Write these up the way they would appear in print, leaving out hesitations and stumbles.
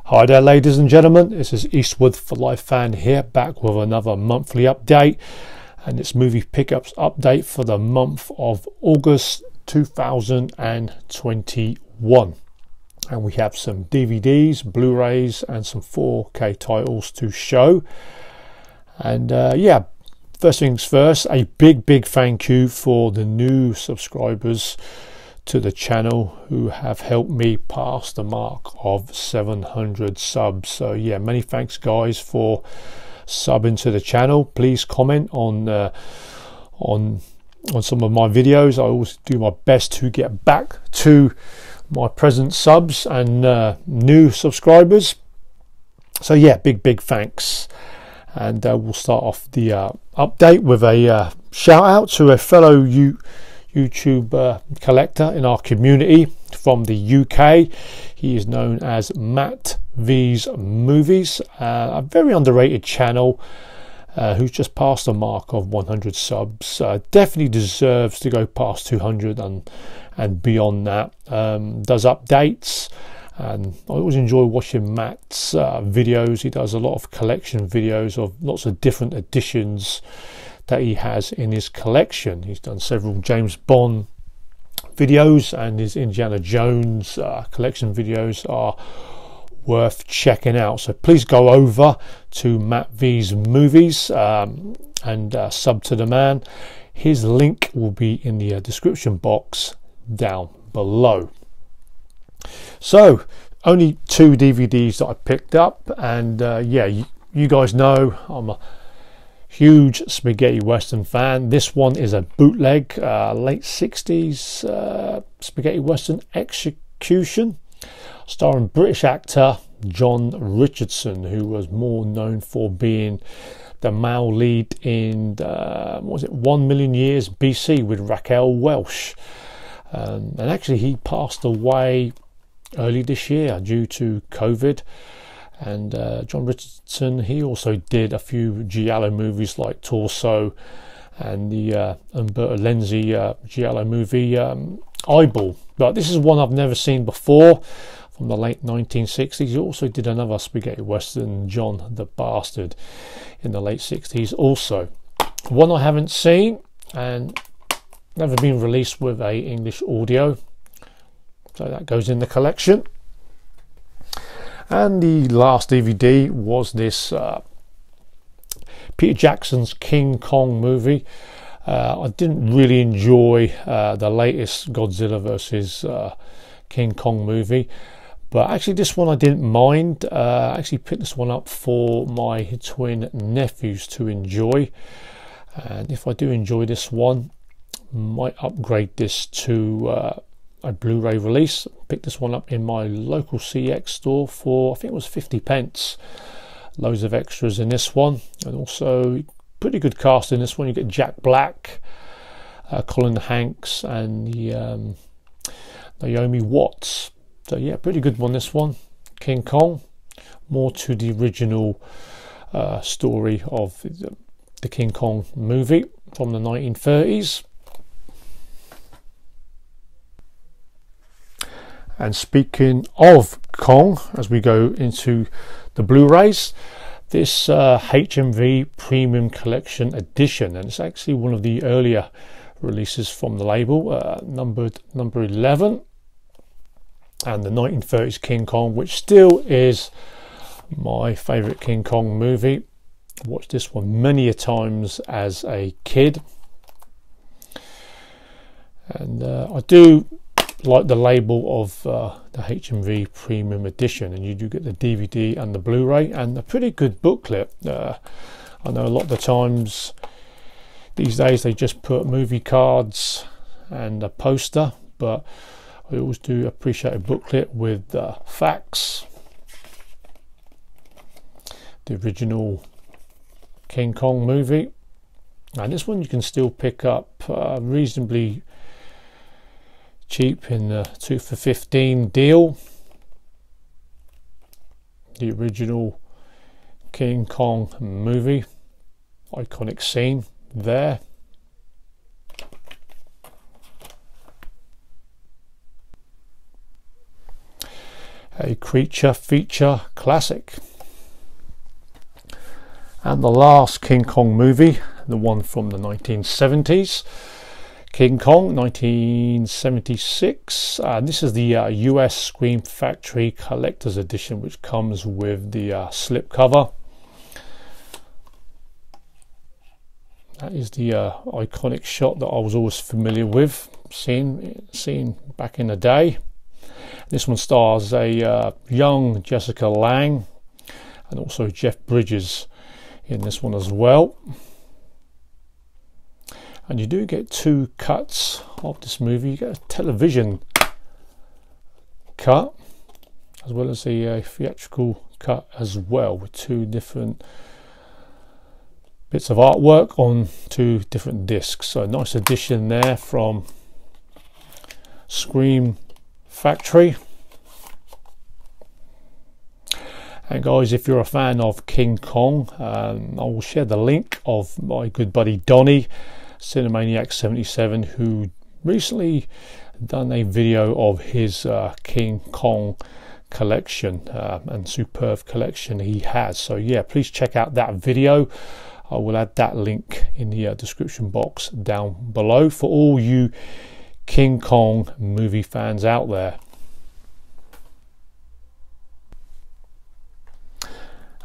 Hi there ladies and gentlemen, this is Eastwood for Life Fan here, back with another monthly update, and it's movie pickups update for the month of August 2021. And we have some DVDs, Blu-rays and some 4K titles to show. And yeah, first things first, a big thank you for the new subscribers to the channel who have helped me pass the mark of 700 subs. So yeah, many thanks guys for subbing to the channel. Please comment on some of my videos. I always do my best to get back to my present subs and new subscribers. So yeah, big thanks. And we'll start off the update with a shout out to a fellow YouTube collector in our community from the UK. He is known as Matt V's Movies, a very underrated channel who's just passed the mark of 100 subs. Definitely deserves to go past 200 and beyond that. Does updates, and I always enjoy watching Matt's videos. He does a lot of collection videos of lots of different editions that he has in his collection. He's done several James Bond videos, and his Indiana Jones collection videos are worth checking out. So please go over to Matt V's Movies and sub to the man. His link will be in the description box down below. So only 2 DVDs that I picked up, and yeah, you guys know I'm a huge spaghetti western fan. This one is a bootleg late 60s spaghetti western execution starring British actor John Richardson, who was more known for being the male lead in what was it, 1 Million Years BC with Raquel Welch, and actually he passed away early this year due to COVID. And John Richardson, he also did a few giallo movies like Torso and the Umberto Lenzi giallo movie Eyeball. But this is one I've never seen before, from the late 1960s. He also did another spaghetti western, John the Bastard, in the late 60s also. One I haven't seen and never been released with a English audio, so that goes in the collection. And the last DVD was this Peter Jackson's King Kong movie. I didn't really enjoy the latest Godzilla vs King Kong movie, but actually this one I didn't mind. I actually picked this one up for my twin nephews to enjoy, and if I do enjoy this one, might upgrade this to a Blu-ray release. Picked this one up in my local CX store for, I think it was 50p. Loads of extras in this one, and also pretty good cast in this one. You get Jack Black, Colin Hanks and the Naomi Watts. So yeah, pretty good one, this one. King Kong, more to the original story of the King Kong movie from the 1930s. And speaking of Kong, as we go into the Blu-rays, this HMV Premium Collection Edition, and it's actually one of the earlier releases from the label, number 11, and the 1930s King Kong, which still is my favourite King Kong movie. Watched this one many a times as a kid, and I do like the label of the HMV Premium Edition, and you do get the DVD and the Blu-ray and a pretty good booklet. I know a lot of the times these days they just put movie cards and a poster, but I always do appreciate a booklet with facts, the original King Kong movie, and this one you can still pick up reasonably cheap in the 2 for 15 deal. The original King Kong movie, iconic scene there. a creature feature classic. And the last King Kong movie, the one from the 1970s, King Kong 1976. This is the US Scream Factory Collector's Edition, which comes with the slipcover. That is the iconic shot that I was always familiar with, seeing back in the day. This one stars a young Jessica Lange and also Jeff Bridges in this one as well. And you do get two cuts of this movie. You get a television cut as well as a theatrical cut as well, with two different bits of artwork on two different discs. So a nice addition there from Scream Factory. And guys, if you're a fan of King Kong, I will share the link of my good buddy Donnie, Cinemaniac77, who recently done a video of his King Kong collection, and superb collection he has. So yeah, please check out that video. I will add that link in the description box down below for all you King Kong movie fans out there.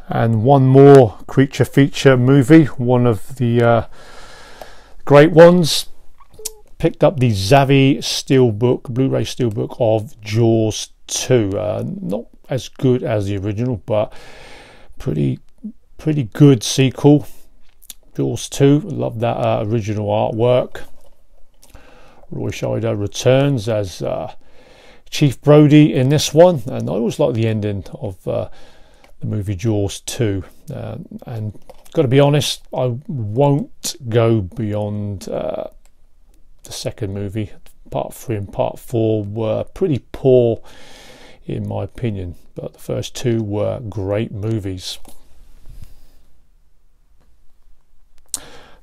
And one more creature feature movie, one of the great ones. Picked up the Zavvi Steelbook, Blu-ray Steelbook of Jaws 2. Not as good as the original, but pretty good sequel. Jaws 2, love that original artwork. Roy Scheider returns as Chief Brody in this one, and I always like the ending of the movie Jaws 2, and got to be honest, I won't go beyond the second movie. Part 3 and Part 4 were pretty poor in my opinion, but the first two were great movies.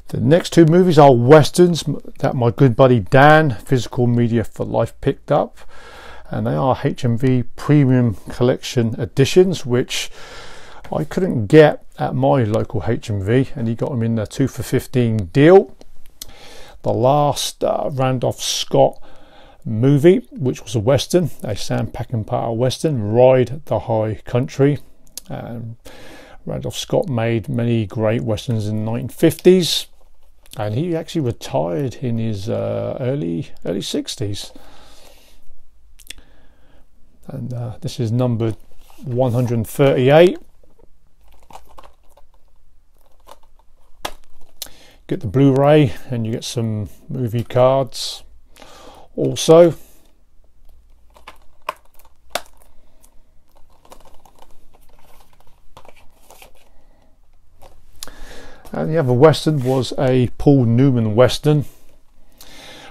The next two movies are westerns that my good buddy Dan, Physical Media for Life, picked up, and they are HMV Premium Collection editions, which I couldn't get at my local HMV, and he got them in the 2 for $15 deal. The last Randolph Scott movie, which was a western, a Sam Peckinpah western, Ride the High Country. Randolph Scott made many great westerns in the 1950s, and he actually retired in his early 60s. And this is numbered 138. Get the Blu-ray, and you get some movie cards also. And the other western was a Paul Newman western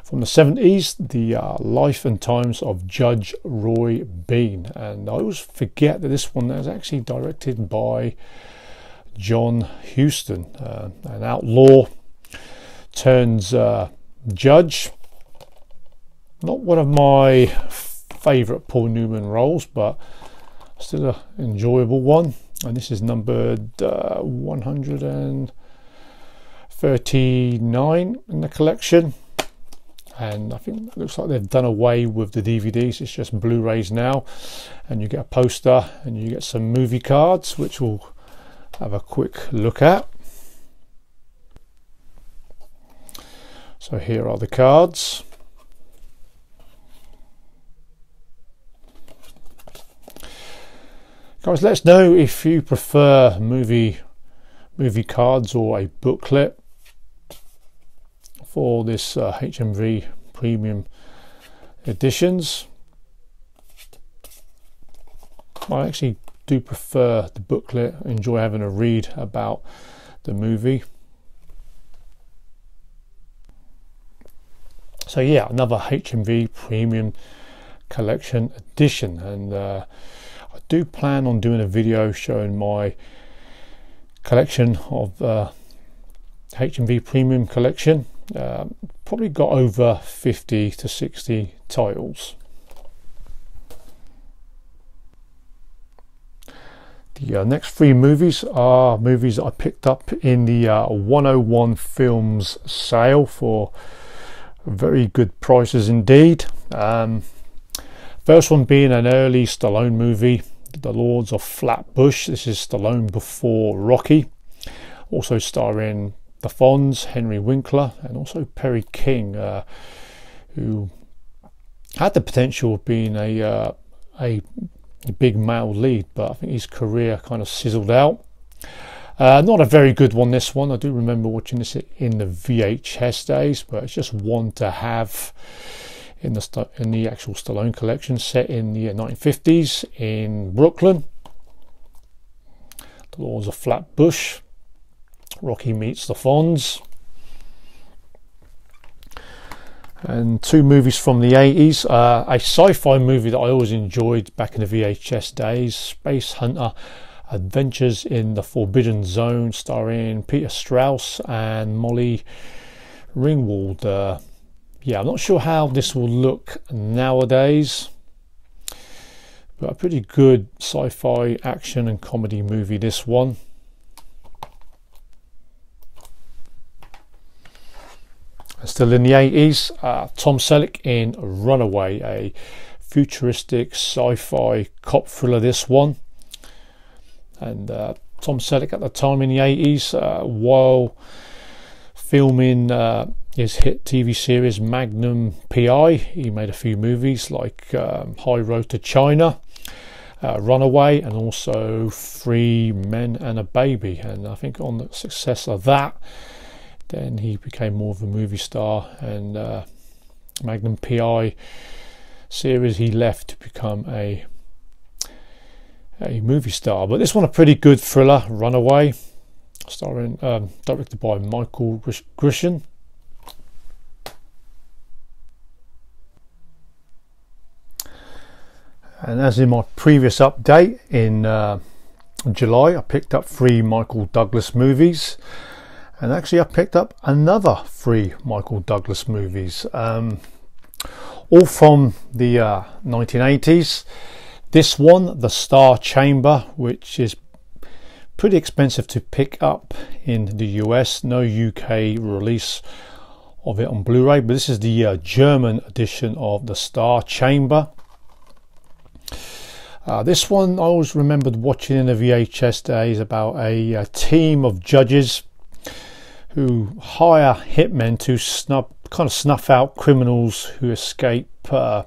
from the 70s, the Life and Times of Judge Roy Bean. And I always forget that this one is actually directed by John Huston, an outlaw turns judge. Not one of my favourite Paul Newman roles, but still an enjoyable one. And this is numbered 139 in the collection. And I think it looks like they've done away with the DVDs. It's just Blu-rays now, and you get a poster and you get some movie cards, which we'll have a quick look at. So here are the cards. Guys, let us know if you prefer movie cards or a booklet for this HMV Premium editions. I actually do prefer the booklet. I enjoy having a read about the movie. So yeah, another HMV Premium Collection edition, and I do plan on doing a video showing my collection of HMV Premium Collection. Probably got over 50 to 60 titles. The next three movies are movies that I picked up in the 101 Films sale for very good prices indeed. First one being an early Stallone movie, The Lords of Flatbush. This is Stallone before Rocky. Also starring the Fonz, Henry Winkler, and also Perry King, who had the potential of being a big male lead, but I think his career kind of sizzled out. Not a very good one, this one. I do remember watching this in the VHS days, but it's just one to have in the actual Stallone collection, set in the 1950s in Brooklyn. The Lords of Flatbush. Rocky meets the Fonz. And two movies from the 80s. A sci-fi movie that I always enjoyed back in the VHS days, Space Hunter Adventures in the Forbidden Zone, starring Peter Strauss and Molly Ringwald. Yeah, I'm not sure how this will look nowadays, but a pretty good sci-fi action and comedy movie, this one. Still in the 80s, Tom Selleck in Runaway, a futuristic sci-fi cop thriller, this one. And Tom Selleck at the time in the 80s, while filming his hit TV series Magnum PI, he made a few movies like High Road to China, Runaway, and also Three Men and a Baby. And I think on the success of that, then he became more of a movie star, and Magnum PI series he left to become a movie star. But this one a pretty good thriller, Runaway, starring directed by Michael Grisham. And as in my previous update in July, I picked up 3 Michael Douglas movies. And actually I picked up another 3 Michael Douglas movies, all from the 1980s. This one, The Star Chamber, which is pretty expensive to pick up in the US. No UK release of it on Blu-ray, but this is the German edition of The Star Chamber. This one I always remembered watching in the VHS days, about a team of judges who hire hitmen to snuff out criminals who escape the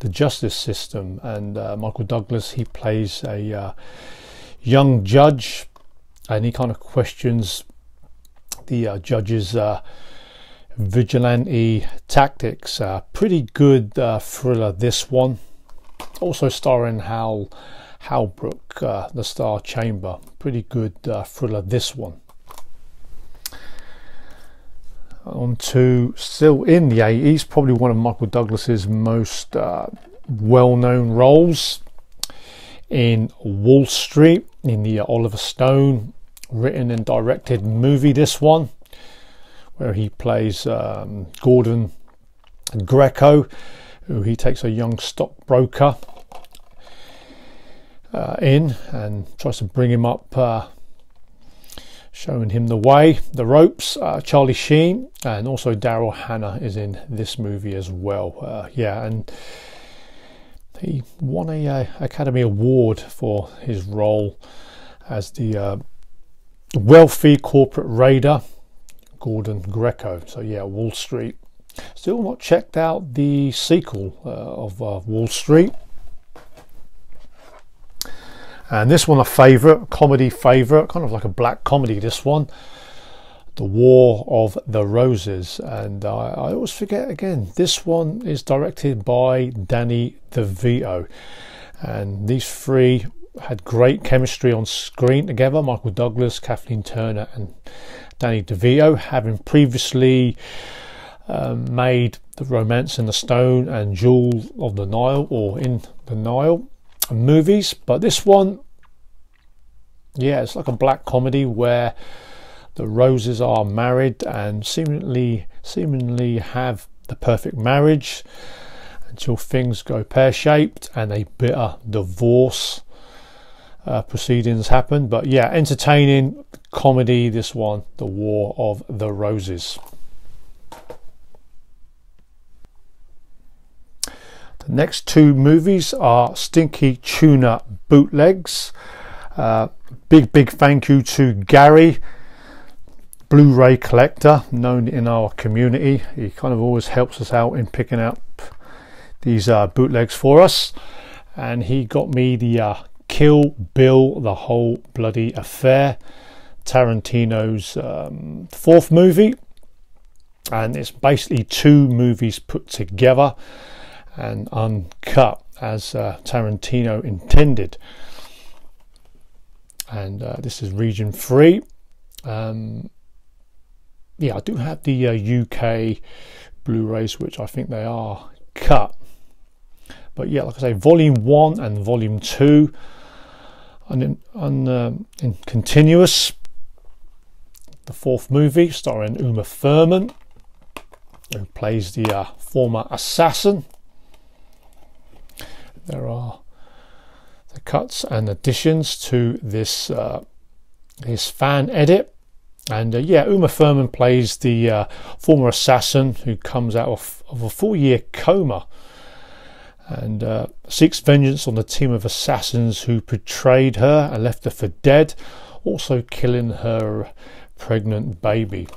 justice system. And Michael Douglas, he plays a young judge, and he kind of questions the judge's vigilante tactics. Pretty good thriller, this one. Also starring Hal Brook, The Star Chamber. Pretty good thriller, this one. On to, still in the 80s, probably one of Michael Douglas's most well-known roles, in Wall Street, in the Oliver Stone written and directed movie, this one, where he plays Gordon Greco, who he takes a young stockbroker in and tries to bring him up, showing him the way, the ropes. Charlie Sheen and also Daryl Hannah is in this movie as well. Yeah, and he won a Academy Award for his role as the wealthy corporate raider Gordon Greco. So yeah, Wall Street. Still not checked out the sequel of Wall Street. And this one a favourite, comedy favourite, kind of like a black comedy, this one, The War of the Roses. And I always forget again, this one is directed by Danny DeVito. And these 3 had great chemistry on screen together, Michael Douglas, Kathleen Turner and Danny DeVito, having previously made The Romance in the Stone and Jewel of the Nile, or In the Nile, movies. But this one, yeah, it's like a black comedy where the Roses are married and seemingly have the perfect marriage until things go pear-shaped and a bitter divorce proceedings happened. But yeah, entertaining comedy, this one, The War of the Roses. The next two movies are Stinky Tuna Bootlegs. Big thank you to Gary, Blu-ray collector, known in our community. He kind of always helps us out in picking out these bootlegs for us, and he got me the Kill Bill, The Whole Bloody Affair, Tarantino's fourth movie, and it's basically two movies put together and uncut as Tarantino intended. And this is region 3. Yeah, I do have the UK Blu-rays, which I think they are cut. But yeah, like I say, volume 1 and volume 2 in continuous. The fourth movie starring Uma Thurman, who plays the former assassin. There are the cuts and additions to this his fan edit. And yeah, Uma Thurman plays the former assassin who comes out of a 4-year coma and seeks vengeance on the team of assassins who betrayed her and left her for dead, also killing her pregnant baby.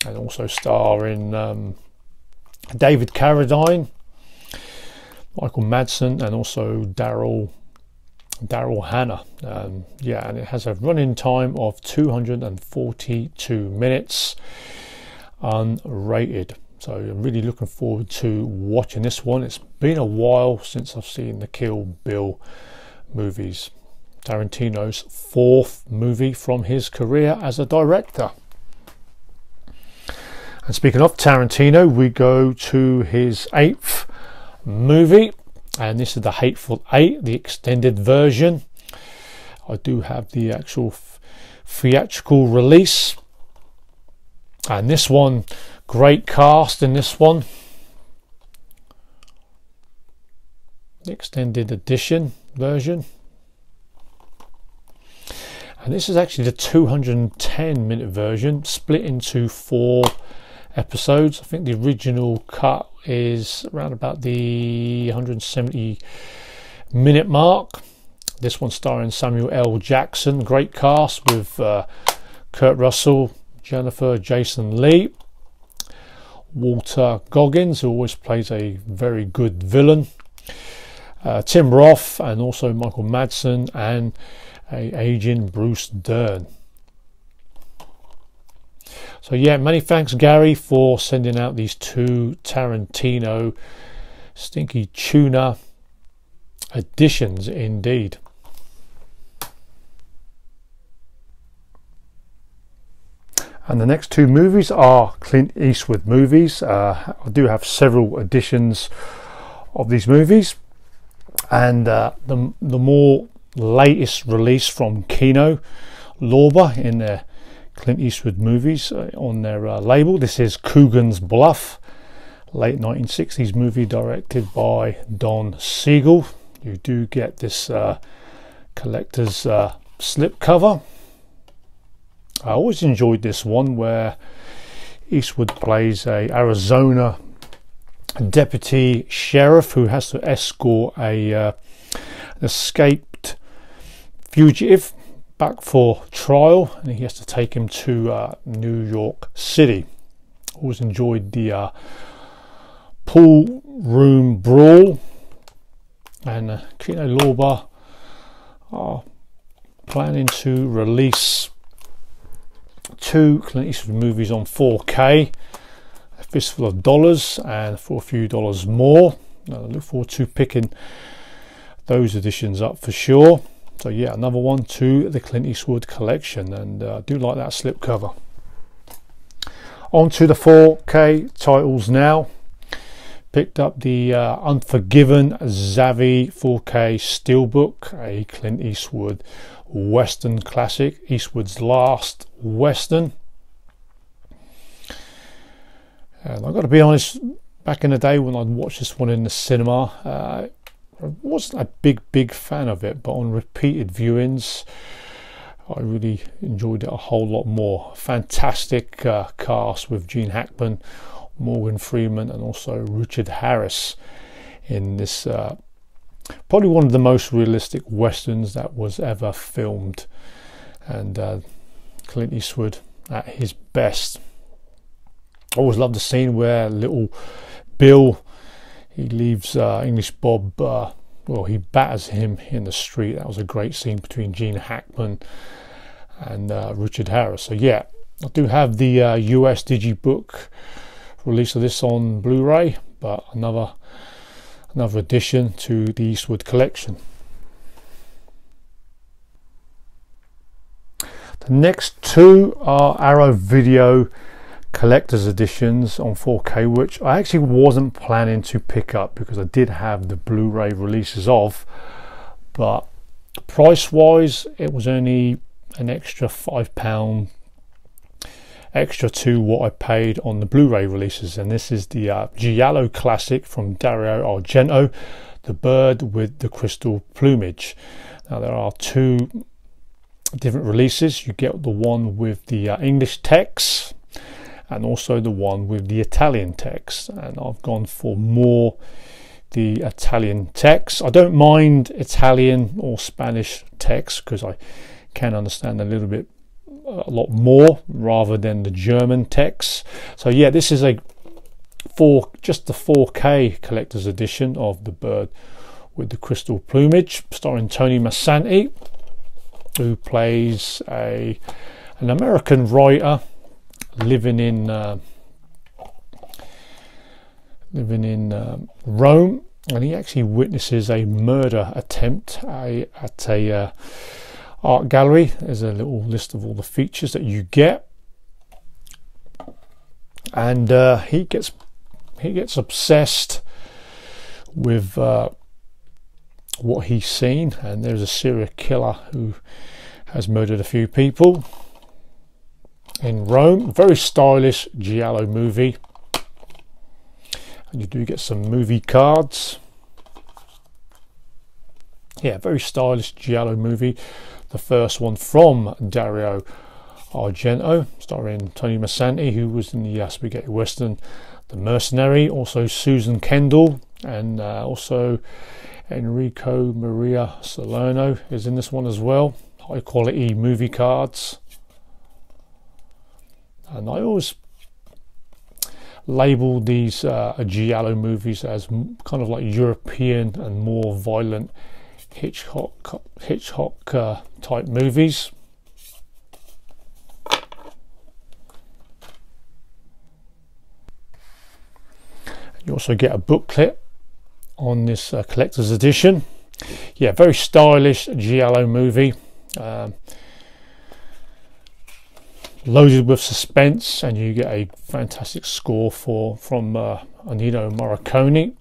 And also starring David Carradine, Michael Madsen, and also Daryl Hannah. Yeah, and it has a running time of 242 minutes, unrated. So I'm really looking forward to watching this one. It's been a while since I've seen the Kill Bill movies. Tarantino's fourth movie from his career as a director. And speaking of Tarantino, we go to his 8th movie, and this is The Hateful Eight, the extended version. I do have the actual theatrical release, and this one, great cast in this one. The extended edition version, and this is actually the 210-minute version, split into 4 episodes. I think the original cut is around about the 170-minute mark. This one starring Samuel L. Jackson, great cast with Kurt Russell, Jennifer Jason Leigh, Walter Goggins, who always plays a very good villain, Tim Roth, and also Michael Madsen and aging Bruce Dern. So yeah, many thanks Gary for sending out these 2 Tarantino Stinky Tuna editions indeed. And the next 2 movies are Clint Eastwood movies. I do have several editions of these movies, and the more latest release from Kino Lorber in their Clint Eastwood movies on their label. This is Coogan's Bluff, late 1960s movie directed by Don Siegel. You do get this collector's slip cover. I always enjoyed this one, where Eastwood plays a Arizona deputy sheriff who has to escort an escaped fugitive back for trial, and he has to take him to New York City. Always enjoyed the pool room brawl, and Kino Lorber are planning to release 2 Clint Eastwood movies on 4K, A Fistful of Dollars, and for a few dollars more. I look forward to picking those editions up for sure. So yeah, another one to the Clint Eastwood collection, and I do like that slipcover. On to the 4K titles now. Picked up the Unforgiven Zavi 4K Steelbook, a Clint Eastwood Western classic, Eastwood's last Western. And I've got to be honest, back in the day when I'd watched this one in the cinema, I wasn't a big fan of it, but on repeated viewings I really enjoyed it a whole lot more. Fantastic cast with Gene Hackman, Morgan Freeman, and also Richard Harris in this probably one of the most realistic westerns that was ever filmed, and Clint Eastwood at his best. I always love the scene where little Bill, he leaves English Bob, well, he batters him in the street. That was a great scene between Gene Hackman and Richard Harris. So yeah, I do have the US Digibook release of this on Blu-ray, but another addition to the Eastwood collection. The next two are Arrow Video collector's editions on 4K, which I actually wasn't planning to pick up because I did have the Blu-ray releases of, but price wise it was only an extra £5 extra to what I paid on the Blu-ray releases. And this is the Giallo classic from Dario Argento, The Bird with the Crystal Plumage. Now there are two different releases. You get the one with the English text and also the one with the Italian text, and I've gone for more the Italian text. I don't mind Italian or Spanish text because I can understand a lot more rather than the German text. So yeah, this is just the 4K collector's edition of The Bird with the Crystal Plumage, starring Tony Massanti, who plays an American writer living in Rome, and he actually witnesses a murder attempt at a art gallery. There's a little list of all the features that you get, and he gets obsessed with what he's seen, and there's a serial killer who has murdered a few people in Rome. Very stylish Giallo movie, and you do get some movie cards. Yeah, very stylish Giallo movie. The first one from Dario Argento, starring Tony Massanti, who was in the spaghetti western The Mercenary. Also Susan Kendall, and also Enrico Maria Salerno is in this one as well. High quality movie cards. And I always label these Giallo movies as kind of like European and more violent Hitchcock type movies. You also get a booklet on this collector's edition. Yeah, very stylish Giallo movie, loaded with suspense, and you get a fantastic score from Ennio Morricone.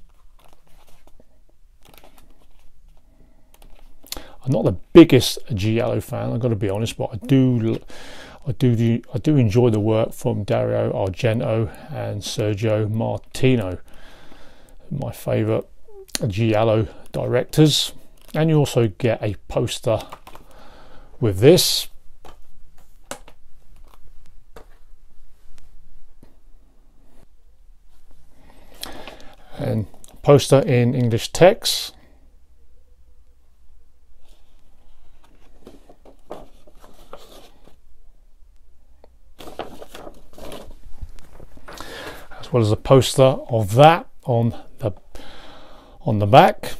I'm not the biggest Giallo fan, I've got to be honest, but I do enjoy the work from Dario Argento and Sergio Martino, my favourite Giallo directors. And you also get a poster with this. And poster in English text. As well as a poster of that on the back.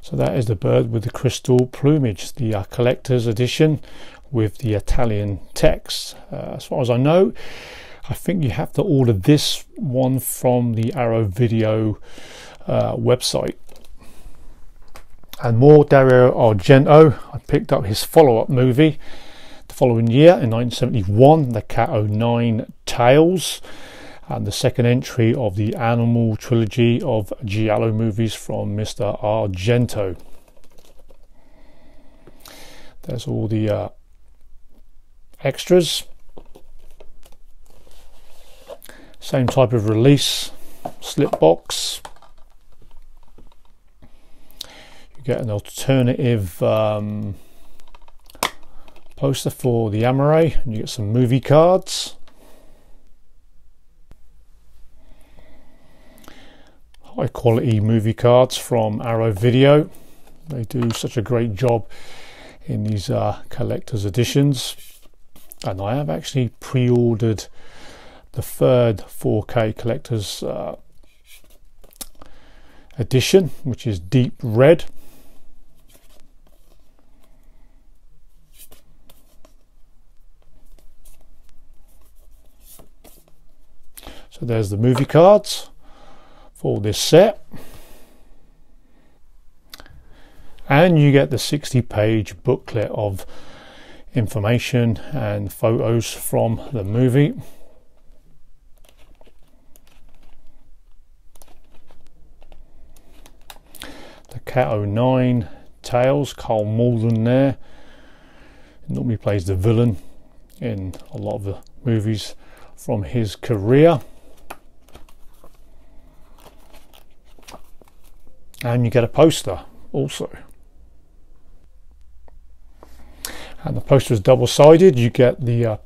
So that is The Bird with the Crystal Plumage, the collector's edition with the Italian text. As far as I know, I think you have to order this one from the Arrow Video website. And more Dario Argento. I picked up his follow-up movie the following year in 1971, The Cat O' Nine Tails, and the second entry of the Animal trilogy of Giallo movies from Mr. Argento. There's all the extras. Same type of release slip box. You get an alternative poster for the Amore, and you get some movie cards. High quality movie cards from Arrow Video. They do such a great job in these collector's editions, and I have actually pre-ordered the third 4K collector's edition, which is deep red. So there's the movie cards for this set, and you get the 60-page booklet of information and photos from the movie. The Cat 09 Tales, Carl Malden there. He normally plays the villain in a lot of the movies from his career. And you get a poster also. And the poster is double-sided. You get the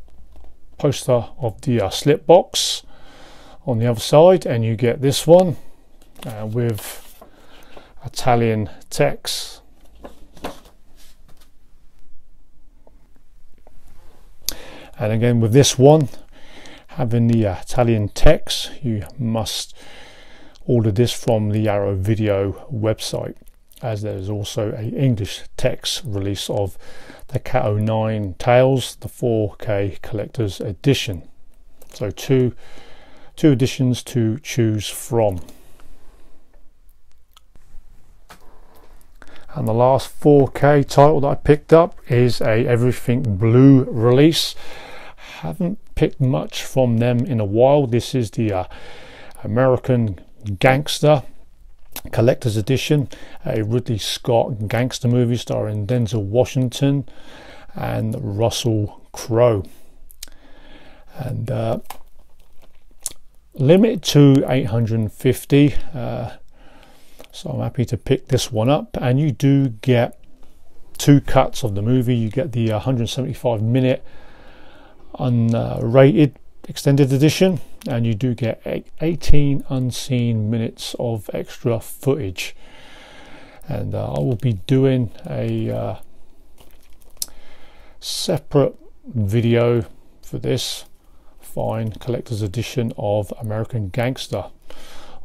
poster of the slip box on the other side, and you get this one with Italian text. And again, with this one having the Italian text, you must order this from the Arrow Video website, as there is also an English text release of the Cat 09 Tales, the 4K collector's edition. So two editions to choose from. And the last 4K title that I picked up is a Everything Blue release. Haven't picked much from them in a while. This is the American Gangster collector's edition, a Ridley Scott gangster movie starring Denzel Washington and Russell Crowe, and limited to 850, so I'm happy to pick this one up. And you do get two cuts of the movie. You get the 175-minute unrated extended edition, and you do get 18 unseen minutes of extra footage. And I will be doing a separate video for this fine collector's edition of American Gangster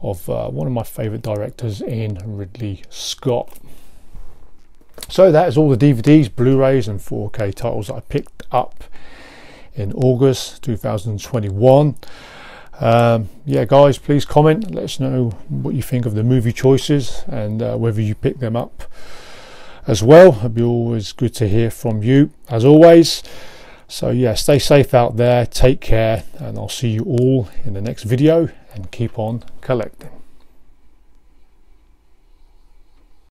of one of my favorite directors in Ridley Scott. So that is all the DVDs, Blu-rays and 4K titles that I picked up in August 2021. Yeah guys, please comment, let us know what you think of the movie choices, and whether you pick them up as well. It'd be always good to hear from you, as always. So yeah, stay safe out there, take care, and I'll see you all in the next video, and keep on collecting.